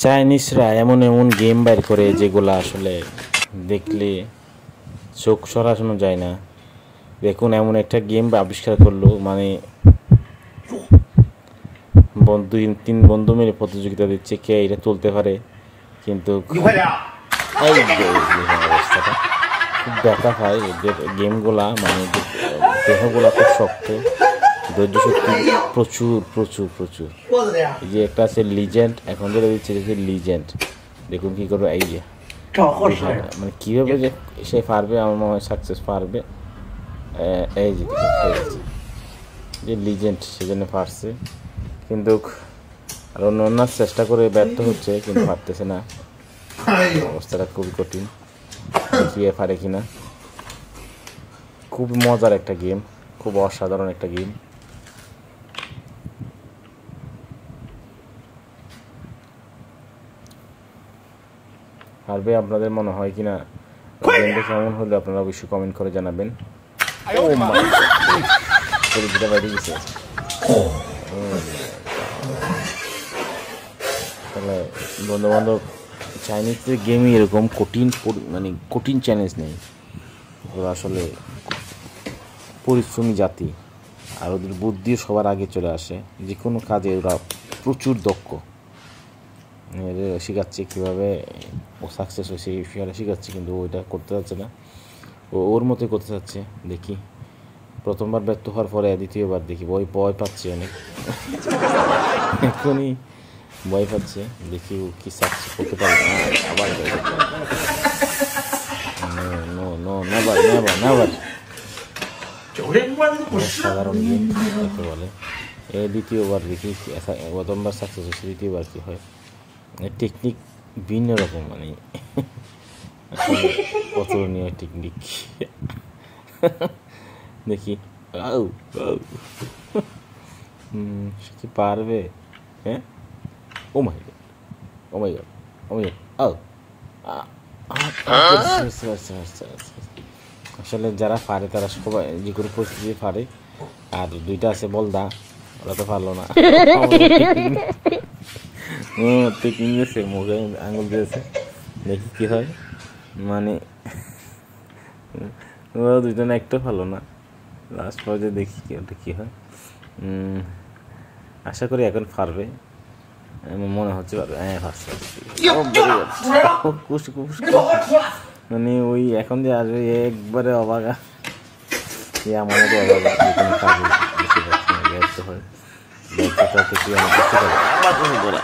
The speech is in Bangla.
চাইনিজরা এমন এমন গেম বাইর করে যেগুলো আসলে দেখলে চোখ সরানো যায় না। দেখুন এমন একটা গেম আবিষ্কার করলো, মানে বন্ধু তিন বন্ধু মিলে প্রতিযোগিতা দিচ্ছে কে এটা তুলতে পারে, কিন্তু এই অবস্থাটা খুব ব্যথা পায় এদের গেমগুলা, মানে দেহগুলা খুব শক্ত, ধৈর্য শক্তি প্রচুর প্রচুর প্রচুর। এই যে একটা আছে লিজেন্ড, এখন যেটা দিচ্ছে লিজেন্ড, দেখুন কি করবে এই যে মানে কীভাবে যে সে পারবে, আমার মনে হয় সাকসেস পারবে। এই যে লিজেন্ড সেজন্য পারছে, কিন্তু আর অন্য চেষ্টা করে ব্যর্থ হচ্ছে, কিন্তু পারতেছে না। অবস্থাটা খুবই কঠিন, দেখিয়ে পারে কিনা। খুব মজার একটা গেম, খুব অসাধারণ একটা গেম। পারবে আপনাদের মনে হয় কিনা, গেমটা কেমন হলে আপনারা অবশ্যই কমেন্ট করে জানাবেন। তাহলে বন্ধু বান্ধব, চাইনিজদের গেমই এরকম কঠিন, মানে কঠিন চ্যালেঞ্জ নেই। ওরা আসলে পরিশ্রমী জাতি, আর ওদের বুদ্ধিও সবার আগে চলে আসে। যে কোনো কাজে ওরা প্রচুর দক্ষ। শেখাচ্ছে কীভাবে ও সাকসেস হয়, সেই বিষয়টা শেখাচ্ছে, কিন্তু ওইটা করতে চাচ্ছে না। ওর মতোই করতে চাচ্ছে। দেখি প্রথমবার ব্যর্থ হওয়ার পরে দ্বিতীয়বার দেখি ভয় পাচ্ছে অনেক, এখনই ভয় পাচ্ছে। দেখি ও কি সাকসেস করতে পারে। আবার সাধারণ গেম কাকে বলে। দ্বিতীয়বার দেখি, প্রথমবার সাকসেস হচ্ছে, দ্বিতীয়বার কী হয়। টেকনিক ভিন্ন রকম, মানে অতুলনীয় টেকনিক। দেখি সে কি পারবে? হ্যাঁ, ও মাই গড, ও মাই গড, ও মাই গড, আসলে যারা পারে তারা সবাই যে কোনো পরিস্থিতি পারে। আর দুইটা আছে বলদা, ওরা তো পারলো না। টেকনিক দিয়েছে, মুখে আঙুল দিয়েছে, দেখি কি হয়। মানে ওরা দুইজন একটা ভালো না, লাস্ট পর্যায়ে দেখি ওটা কী হয়। আশা করি এখন পারবে, মনে হচ্ছে পারবে। হ্যাঁ, মানে ওই এখন যে আসবে একবারে অবাগা, আমাদের অবাগা কাজে ব্যস্ত হয়। ব্যর্থতা থেকে অনেক কিছু করে।